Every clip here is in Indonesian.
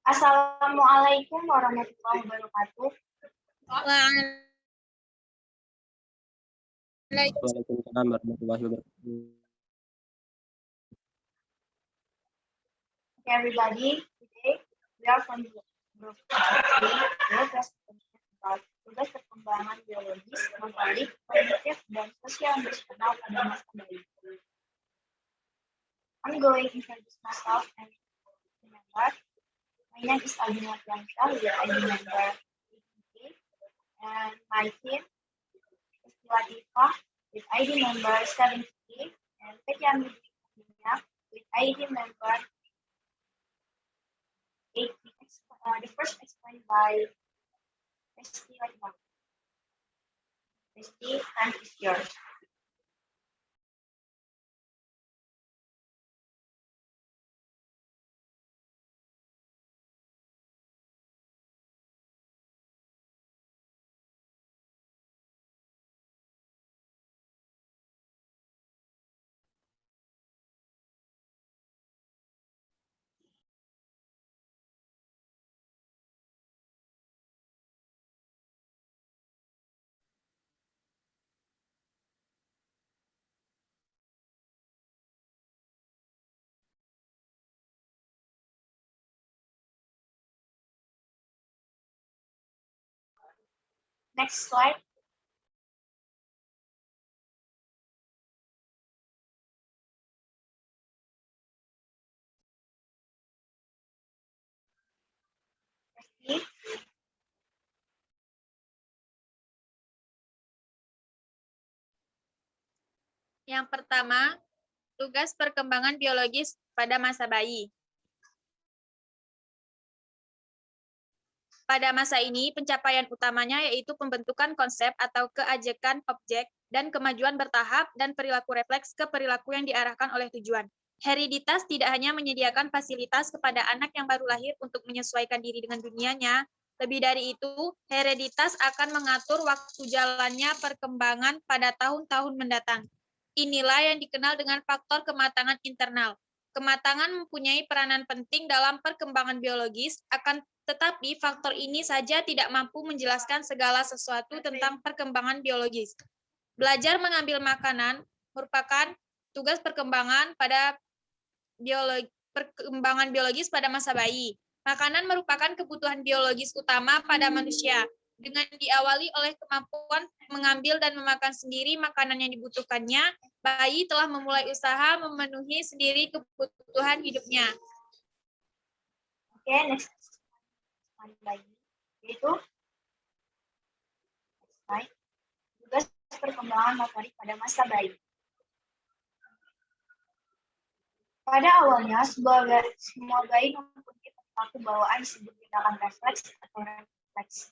Assalamualaikum warahmatullahi wabarakatuh. Waalaikumsalam warahmatullahi wabarakatuh. Okay, everybody, today we are from group 3, about tugas perkembangan biologis, motorik, kognitif, dan sosial emosional pada masa bayi. I'm going to introduce myself and remember. My name is Albina Piansyah, with ID number 88, and my team is Latifah with ID number 78, and Petia Midina with ID number 8. The first explained by Resti Latifah. Resti, time is yours. Next slide. Resti. Yang pertama, tugas perkembangan biologis pada masa bayi. Pada masa ini, pencapaian utamanya yaitu pembentukan konsep atau keajekan objek dan kemajuan bertahap dan perilaku refleks ke perilaku yang diarahkan oleh tujuan. Hereditas tidak hanya menyediakan fasilitas kepada anak yang baru lahir untuk menyesuaikan diri dengan dunianya, lebih dari itu, hereditas akan mengatur waktu jalannya perkembangan pada tahun-tahun mendatang. Inilah yang dikenal dengan faktor kematangan internal. Kematangan mempunyai peranan penting dalam perkembangan biologis, akan tetapi faktor ini saja tidak mampu menjelaskan segala sesuatu tentang perkembangan biologis. Belajar mengambil makanan merupakan tugas perkembangan biologis pada masa bayi. Makanan merupakan kebutuhan biologis utama pada manusia. Dengan diawali oleh kemampuan mengambil dan memakan sendiri makanan yang dibutuhkannya, bayi telah memulai usaha memenuhi sendiri kebutuhan hidupnya. Oke, next slide lagi, yaitu tugas perkembangan motorik pada masa bayi. Pada awalnya, semua bayi mempunyai perilaku bawaan disebut tindakan refleks atau refleks.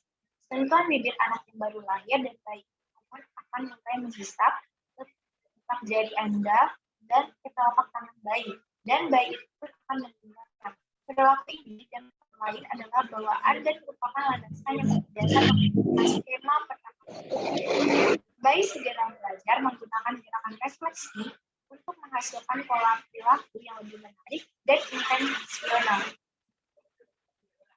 Sentuhan bibir anak yang baru lahir dan bayi pun akan mulai menghisap telapak jari Anda dan ke telapak tangan bayi, dan bayi itu akan menggunakan perilaku ini dan lain adalah bawaan dan merupakan landasan yang berdasar pada skema pertama. Bayi segera belajar menggunakan gerakan refleksi untuk menghasilkan pola perilaku yang lebih menarik dan intensional.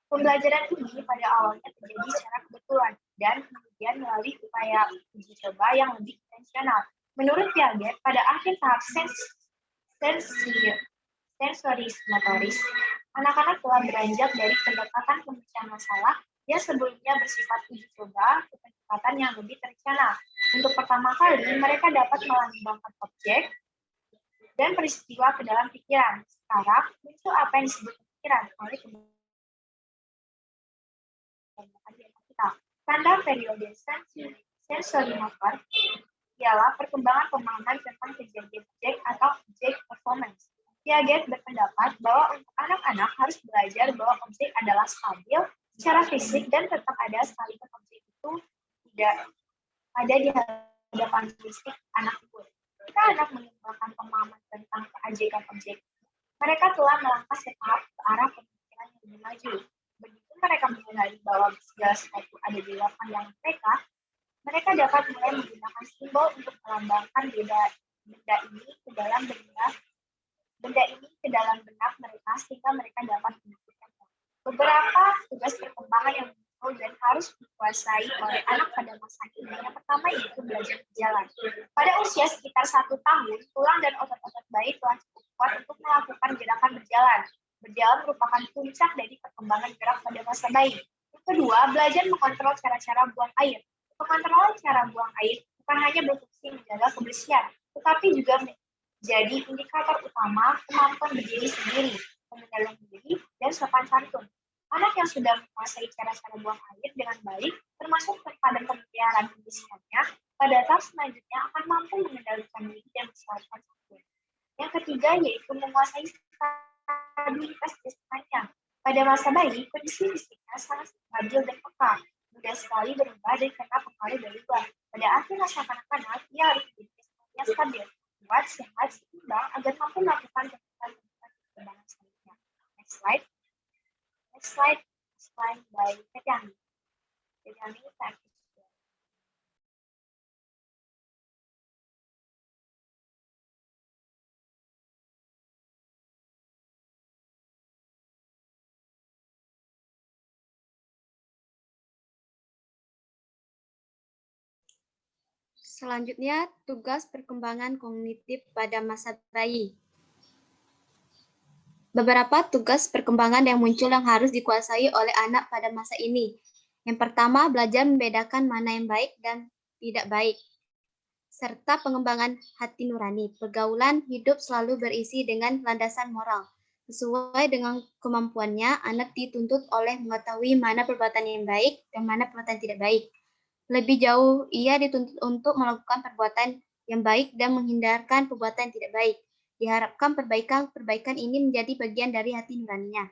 Pembelajaran ini pada awalnya terjadi secara kebetulan dan kemudian melalui upaya uji coba yang lebih intensional. Menurut Piaget, pada akhir tahap sensoris motoris, anak-anak telah beranjak dari pendekatan pemecahan masalah yang sebelumnya bersifat uji coba ke pendekatan yang lebih terencana. Untuk pertama kali, mereka dapat melambangkan objek dan peristiwa ke dalam pikiran. Sekarang, muncul apa yang disebut pikiran oleh kita. Tanda periode sensorimotor ialah perkembangan pemahaman tentang kejadian objek atau objek performance. Piaget berpendapat bahwa untuk anak-anak harus belajar bahwa objek adalah stabil secara fisik dan tetap ada sekalipun objek itu tidak ada di hadapan fisik anak itu. Jika anak mengembangkan pemahaman tentang keajekan objek, mereka telah melangkah setahap ke arah pemikiran yang lebih maju. Begitu mereka menyadari bahwa segala sesuatu ada di luar pandangan mereka, mereka dapat mulai menggunakan simbol untuk melambangkan benda ini ke dalam benak mereka sehingga mereka dapat menentukan. Beberapa tugas perkembangan yang muncul dan harus dikuasai oleh anak pada masa ini. Yang pertama yaitu belajar berjalan. Pada usia sekitar 1 tahun, tulang dan otot-otot bayi telah cukup kuat untuk melakukan gerakan berjalan. Berjalan merupakan puncak dari perkembangan gerak pada masa bayi. Yang kedua, belajar mengontrol cara-cara buang air. Mengontrol cara buang air bukan hanya berfungsi menjaga kebersihan, tetapi juga menjadi indikator utama kemampuan berdiri sendiri, mengendalikan diri, dan sopan santun. Anak yang sudah menguasai cara-cara buang air dengan baik, termasuk pada pemeliharaan kebersihannya, pada tahap selanjutnya akan mampu mengendalikan diri dan bersopan santun. Yang ketiga yaitu menguasai stabilitas jasmaninya. Pada masa bayi, kondisi fisiknya sangat stabil dan peka, mudah sekali berubah dan karena pengaruh dari luar. Pada akhir masa kanak-kanak, ia harus menjadi jasmaninya stabil, kuat, sehat, seimbang agar mampu melakukan kegiatan perkembangan selanjutnya. Next slide. Next slide. Slide by Tetiani. Tetiani, thank you. Selanjutnya, tugas perkembangan kognitif pada masa bayi. Beberapa tugas perkembangan yang muncul yang harus dikuasai oleh anak pada masa ini. Yang pertama, belajar membedakan mana yang baik dan tidak baik, serta pengembangan hati nurani. Pergaulan hidup selalu berisi dengan landasan moral. Sesuai dengan kemampuannya, anak dituntut oleh mengetahui mana perbuatan yang baik dan mana perbuatan tidak baik. Lebih jauh, ia dituntut untuk melakukan perbuatan yang baik dan menghindarkan perbuatan yang tidak baik. Diharapkan perbaikan ini menjadi bagian dari hati nuraninya.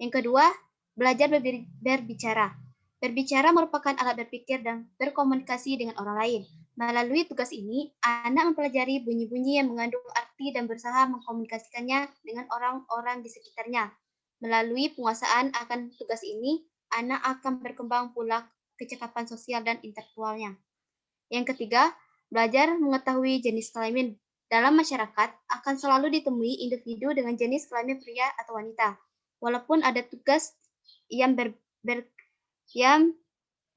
Yang kedua, belajar berbicara. Berbicara merupakan alat berpikir dan berkomunikasi dengan orang lain. Melalui tugas ini, anak mempelajari bunyi-bunyi yang mengandung arti dan berusaha mengkomunikasikannya dengan orang-orang di sekitarnya. Melalui penguasaan akan tugas ini, anak akan berkembang pula kecakapan sosial dan intelektualnya. Yang ketiga, belajar mengetahui jenis kelamin. Dalam masyarakat, akan selalu ditemui individu dengan jenis kelamin pria atau wanita. Walaupun ada tugas yang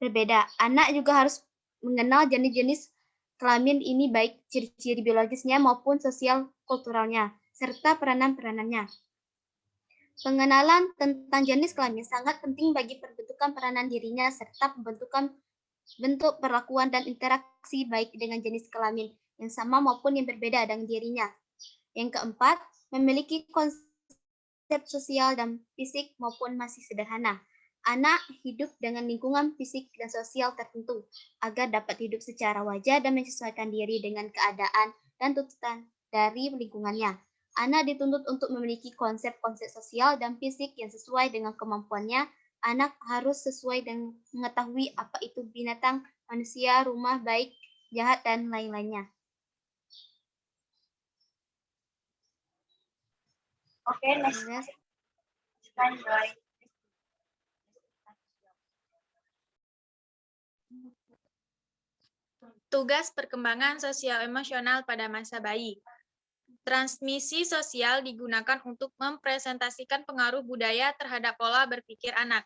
berbeda, anak juga harus mengenal jenis-jenis kelamin ini baik ciri-ciri biologisnya maupun sosial kulturalnya, serta peranan-peranannya. Pengenalan tentang jenis kelamin sangat penting bagi pembentukan peranan dirinya serta pembentukan bentuk perlakuan dan interaksi baik dengan jenis kelamin yang sama maupun yang berbeda dengan dirinya. Yang keempat, memiliki konsep sosial dan fisik maupun masih sederhana. Anak hidup dengan lingkungan fisik dan sosial tertentu agar dapat hidup secara wajar dan menyesuaikan diri dengan keadaan dan tuntutan dari lingkungannya. Anak dituntut untuk memiliki konsep-konsep sosial dan fisik yang sesuai dengan kemampuannya. Anak harus sesuai dengan mengetahui apa itu binatang, manusia, rumah, baik, jahat, dan lain-lainnya. Oke, next slide. Tugas perkembangan sosial emosional pada masa bayi. Transmisi sosial digunakan untuk mempresentasikan pengaruh budaya terhadap pola berpikir anak.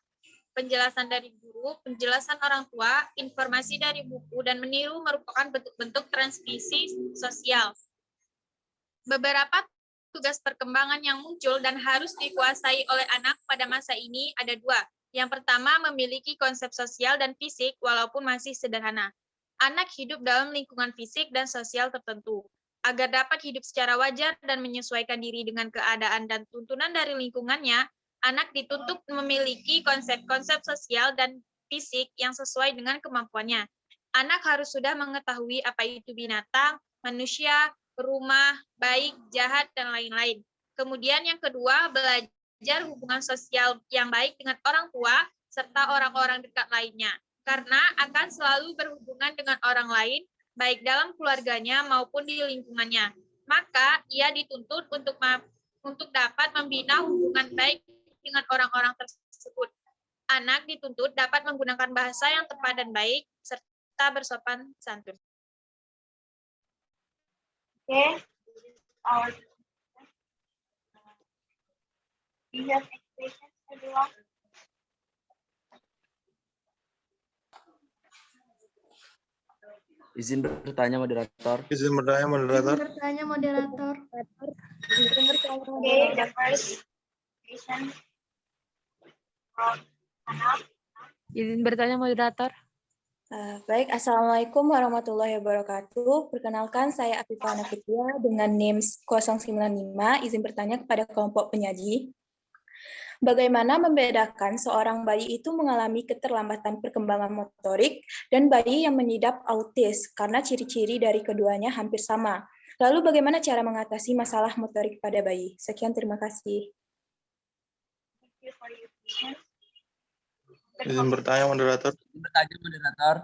Penjelasan dari guru, penjelasan orang tua, informasi dari buku, dan meniru merupakan bentuk-bentuk transmisi sosial. Beberapa tugas perkembangan yang muncul dan harus dikuasai oleh anak pada masa ini ada dua. Yang pertama, memiliki konsep sosial dan fisik walaupun masih sederhana. Anak hidup dalam lingkungan fisik dan sosial tertentu. Agar dapat hidup secara wajar dan menyesuaikan diri dengan keadaan dan tuntunan dari lingkungannya, anak dituntut memiliki konsep-konsep sosial dan fisik yang sesuai dengan kemampuannya. Anak harus sudah mengetahui apa itu binatang, manusia, rumah, baik, jahat, dan lain-lain. Kemudian yang kedua, belajar hubungan sosial yang baik dengan orang tua serta orang-orang dekat lainnya. Karena akan selalu berhubungan dengan orang lain, baik dalam keluarganya maupun di lingkungannya. Maka ia dituntut untuk dapat membina hubungan baik dengan orang-orang tersebut. Anak dituntut dapat menggunakan bahasa yang tepat dan baik, serta bersopan santun. Okay, do you have any questions, everyone? Izin bertanya moderator. Izin bertanya moderator. Bertanya moderator. Okay, the first question from Anak. Izin bertanya moderator. Baik, Assalamualaikum warahmatullahi wabarakatuh. Perkenalkan, saya Afifah Nafitria dengan NIM 095. Izin bertanya kepada kelompok penyaji. Bagaimana membedakan seorang bayi itu mengalami keterlambatan perkembangan motorik dan bayi yang mengidap autis karena ciri-ciri dari keduanya hampir sama. Lalu bagaimana cara mengatasi masalah motorik pada bayi? Sekian, terima kasih. Thank you for your question. Izin bertanya moderator. Izin bertanya moderator.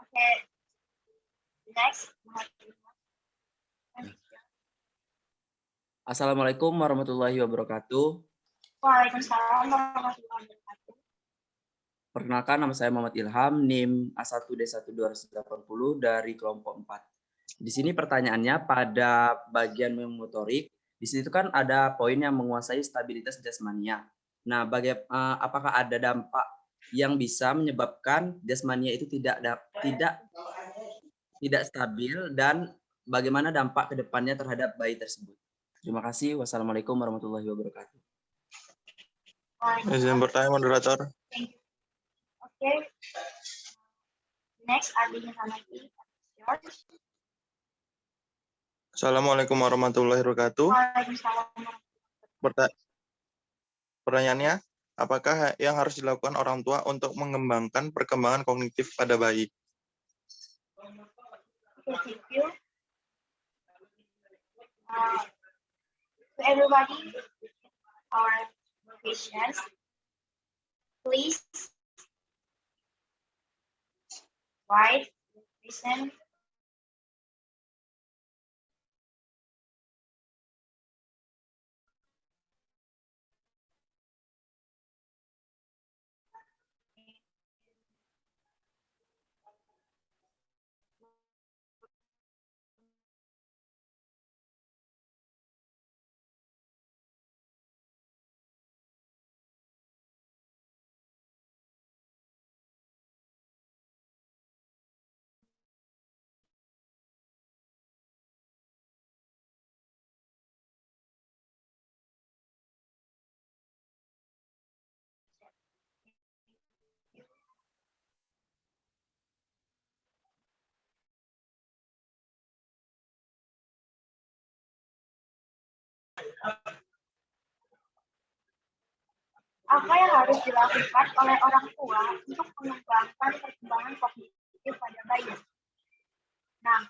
Okay. Next. Assalamualaikum warahmatullahi wabarakatuh. Waalaikumsalam warahmatullahi wabarakatuh. Perkenalkan, nama saya Muhammad Ilham, NIM A1D1280 dari kelompok 4. Di sini pertanyaannya pada bagian motorik, di situ kan ada poin yang menguasai stabilitas jasmania. Nah, apakah ada dampak yang bisa menyebabkan jasmania itu tidak stabil dan bagaimana dampak ke depannya terhadap bayi tersebut? Terima kasih. Wassalamualaikum warahmatullahi wabarakatuh. Izin bertanya moderator. Thank you. Okay. Next, Adi Hamadi. Yours. Assalamualaikum warahmatullahi wabarakatuh. Waalaikumsalam. Pertanyaannya, apakah yang harus dilakukan orang tua untuk mengembangkan perkembangan kognitif pada bayi? Okay, thank you. To everybody, our patients, please write, listen. Apa yang harus dilakukan oleh orang tua untuk mengembangkan perkembangan kognitif pada bayi? Nah,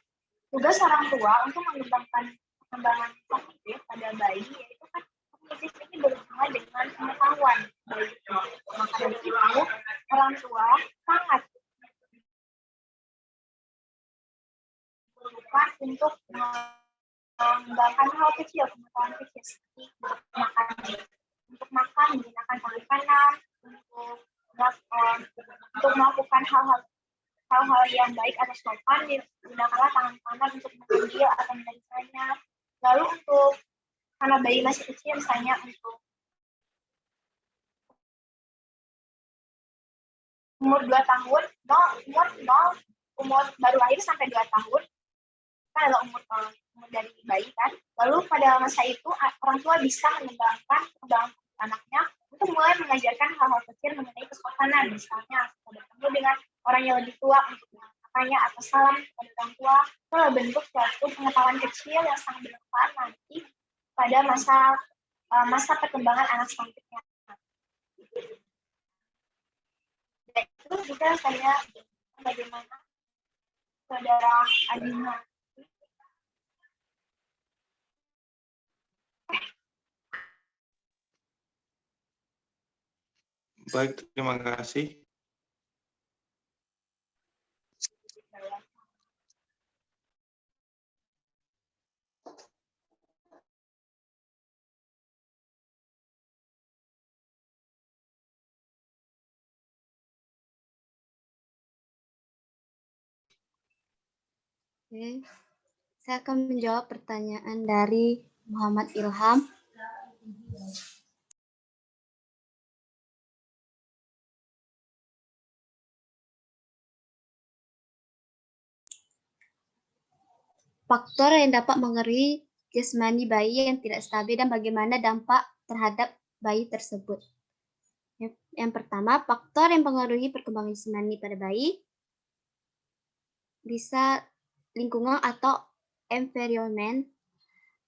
tugas orang tua untuk mengembangkan perkembangan kognitif pada bayi yaitu kan kognitif ini berhubungan dengan pengetahuan bayi. Maka dari itu, orang tua sangat diperlukan untuk mengembangkan hal kecil, pengetahuan kecil seperti untuk makan menggunakan tangan kanan, untuk melakukan hal-hal yang baik atau sopan, gunakanlah tangan kanan untuk mengambil atau menyelesaikannya. Lalu karena bayi masih kecil, misalnya untuk umur 2 tahun, umur baru lahir sampai 2 tahun, kan adalah umur dari bayi kan. Lalu pada masa itu orang tua bisa mengembangkan anaknya untuk mulai mengajarkan hal-hal kecil mengenai kesopanan, misalnya bertemu dengan orang yang lebih tua untuk menyampaikannya atau salam kepada orang tua, itu adalah bentuk suatu pengetahuan kecil yang sangat bermanfaat nanti pada masa perkembangan anak selanjutnya. Dan itu juga saya bagaimana saudara Adina. Baik, terima kasih. Oke. Saya akan menjawab pertanyaan dari Muhammad Ilham. faktor yang dapat mengaruhi jasmani bayi yang tidak stabil dan bagaimana dampak terhadap bayi tersebut. Yang pertama, faktor yang mempengaruhi perkembangan jasmani pada bayi bisa lingkungan atau environment.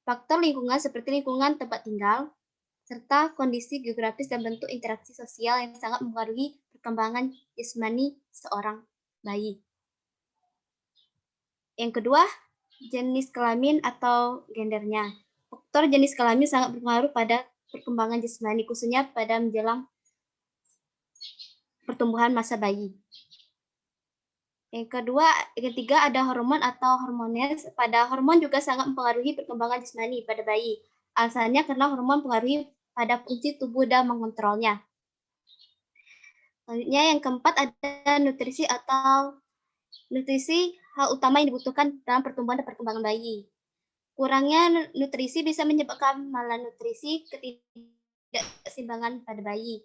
Faktor lingkungan seperti lingkungan tempat tinggal, serta kondisi geografis dan bentuk interaksi sosial yang sangat mempengaruhi perkembangan jasmani seorang bayi. Yang kedua, jenis kelamin atau gendernya. Faktor jenis kelamin sangat berpengaruh pada perkembangan jasmani, khususnya pada menjelang pertumbuhan masa bayi. Yang ketiga ada hormon atau hormones. Pada hormon juga sangat mempengaruhi perkembangan jasmani pada bayi. Alasannya karena hormon mempengaruhi pada fungsi tubuh dan mengontrolnya. Selanjutnya yang keempat ada nutrisi atau nutrisi hal utama yang dibutuhkan dalam pertumbuhan dan perkembangan bayi. Kurangnya nutrisi bisa menyebabkan malnutrisi, ketidakseimbangan pada bayi.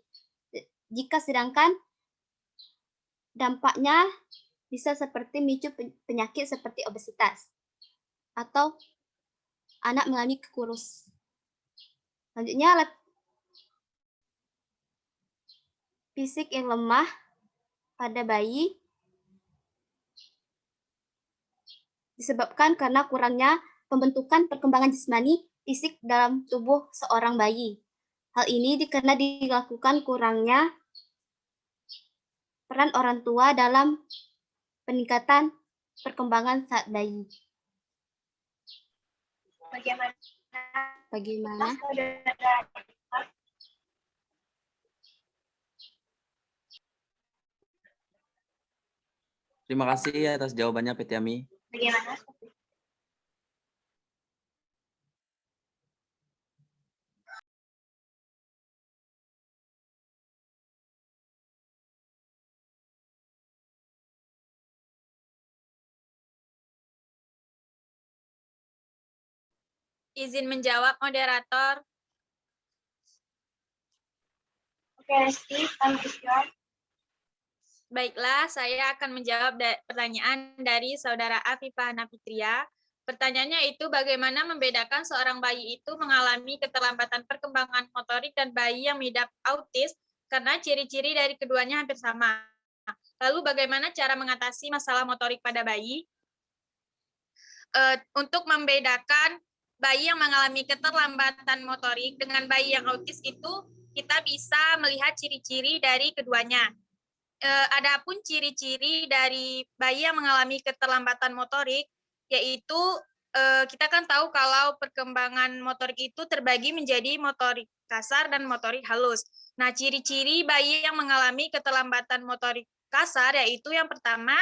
Jika sedangkan dampaknya bisa seperti memicu penyakit seperti obesitas atau anak mengalami kurus. Selanjutnya, fisik yang lemah pada bayi disebabkan karena kurangnya pembentukan perkembangan jasmani fisik dalam tubuh seorang bayi. Hal ini karena dilakukan kurangnya peran orang tua dalam peningkatan perkembangan saat bayi. Bagaimana? Terima kasih atas jawabannya PT Ami. Bagaimana? Izin menjawab, moderator. Oke, Resti, time is yours. Baiklah, saya akan menjawab pertanyaan dari Saudara Afifah Nafitria. Pertanyaannya itu bagaimana membedakan seorang bayi itu mengalami keterlambatan perkembangan motorik dan bayi yang mengidap autis karena ciri-ciri dari keduanya hampir sama. Lalu bagaimana cara mengatasi masalah motorik pada bayi? Untuk membedakan bayi yang mengalami keterlambatan motorik dengan bayi yang autis itu kita bisa melihat ciri-ciri dari keduanya. Adapun ciri-ciri dari bayi yang mengalami keterlambatan motorik, yaitu kita kan tahu kalau perkembangan motorik itu terbagi menjadi motorik kasar dan motorik halus. Nah, ciri-ciri bayi yang mengalami keterlambatan motorik kasar yaitu yang pertama,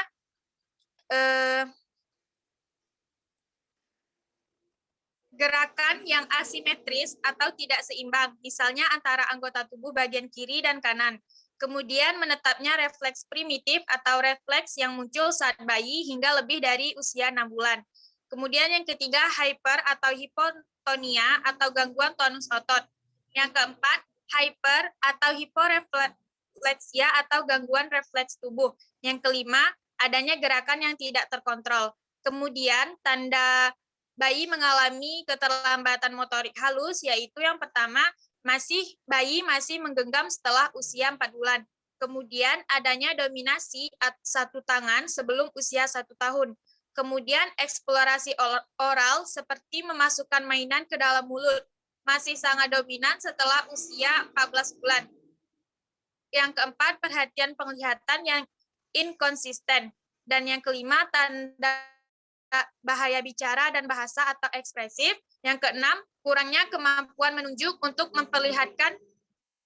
gerakan yang asimetris atau tidak seimbang, misalnya antara anggota tubuh bagian kiri dan kanan. Kemudian menetapnya refleks primitif atau refleks yang muncul saat bayi hingga lebih dari usia 6 bulan. Kemudian yang ketiga, hyper atau hipotonia atau gangguan tonus otot. Yang keempat, hyper atau hiporefleksia atau gangguan refleks tubuh. Yang kelima, adanya gerakan yang tidak terkontrol. Kemudian tanda bayi mengalami keterlambatan motorik halus, yaitu yang pertama, bayi masih menggenggam setelah usia 4 bulan. Kemudian adanya dominasi satu tangan sebelum usia 1 tahun. Kemudian eksplorasi oral seperti memasukkan mainan ke dalam mulut. Masih sangat dominan setelah usia 14 bulan. Yang keempat, perhatian penglihatan yang inkonsisten. Dan yang kelima, tanda bahaya bicara dan bahasa atau ekspresif. Yang keenam, kurangnya kemampuan menunjuk untuk memperlihatkan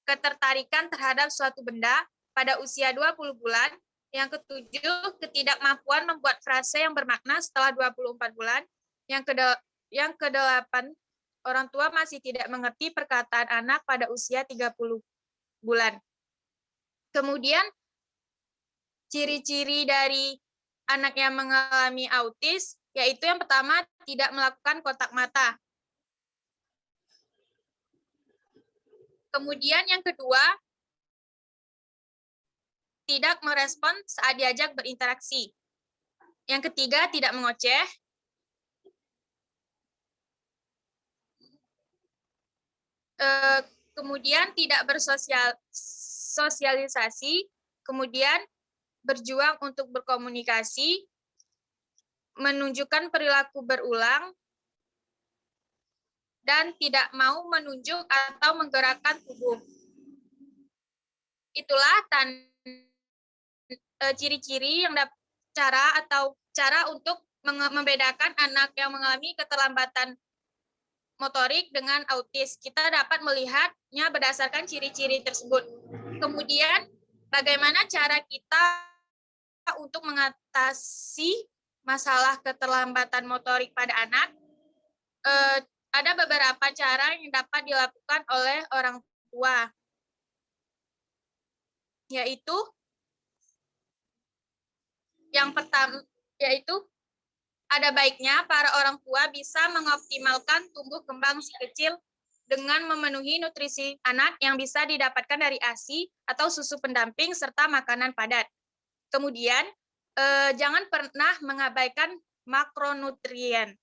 ketertarikan terhadap suatu benda pada usia 20 bulan. Yang ketujuh, ketidakmampuan membuat frase yang bermakna setelah 24 bulan. Yang kedelapan, orang tua masih tidak mengerti perkataan anak pada usia 30 bulan. Kemudian, ciri-ciri dari anak yang mengalami autis, yaitu yang pertama, tidak melakukan kontak mata. Kemudian yang kedua, tidak merespon saat diajak berinteraksi. Yang ketiga, tidak mengoceh. kemudian tidak bersosialisasi, kemudian berjuang untuk berkomunikasi, menunjukkan perilaku berulang, dan tidak mau menunjuk atau menggerakkan tubuh. Itulah ciri-ciri yang cara untuk membedakan anak yang mengalami keterlambatan motorik dengan autis. Kita dapat melihatnya berdasarkan ciri-ciri tersebut. Kemudian, bagaimana cara kita untuk mengatasi masalah keterlambatan motorik pada anak? Ada beberapa cara yang dapat dilakukan oleh orang tua, yaitu yang pertama, yaitu ada baiknya para orang tua bisa mengoptimalkan tumbuh kembang si kecil dengan memenuhi nutrisi anak yang bisa didapatkan dari ASI atau susu pendamping serta makanan padat. Kemudian, jangan pernah mengabaikan makronutrien.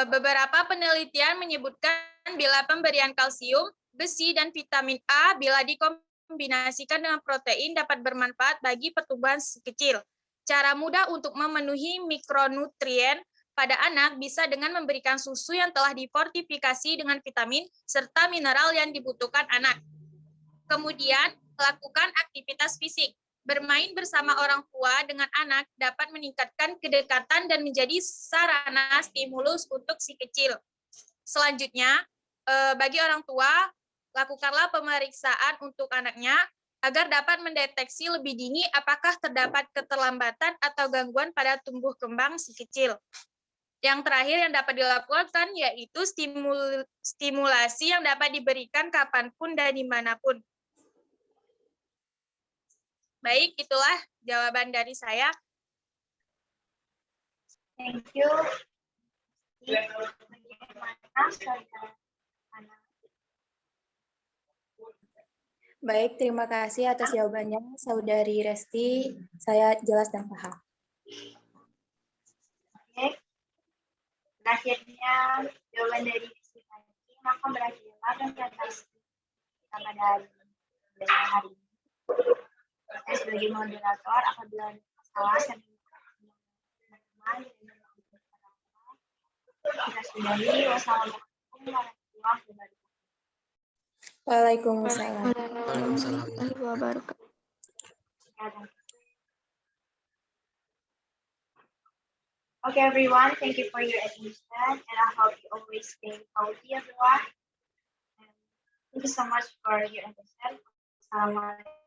Beberapa penelitian menyebutkan bila pemberian kalsium, besi, dan vitamin A bila dikombinasikan dengan protein dapat bermanfaat bagi pertumbuhan si kecil. Cara mudah untuk memenuhi mikronutrien pada anak bisa dengan memberikan susu yang telah difortifikasi dengan vitamin serta mineral yang dibutuhkan anak. Kemudian, lakukan aktivitas fisik. Bermain bersama orang tua dengan anak dapat meningkatkan kedekatan dan menjadi sarana stimulus untuk si kecil. Selanjutnya, bagi orang tua, lakukanlah pemeriksaan untuk anaknya agar dapat mendeteksi lebih dini apakah terdapat keterlambatan atau gangguan pada tumbuh kembang si kecil. Yang terakhir yang dapat dilakukan yaitu stimulasi yang dapat diberikan kapanpun dan dimanapun. Baik, itulah jawaban dari saya. Thank you. Bagaimana saudara anak? Baik, terima kasih atas jawabannya, Saudari Resti. Saya jelas dan paham. Oke. Berakhirnya jawaban dari Resti tadi, maka berakhirlah presentasi kita pada hari ini. Saya sebagai moderator, apabila ada masalah, saya teman-teman kita sudahi. Wassalamualaikum warahmatullahi wabarakatuh. Waalaikumsalam. Waalaikumsalam. Wabarakatuh. Okay, everyone, thank you for your attention, and I hope you always stay healthy, everyone. And thank you so much for your attention. Assalamualaikum.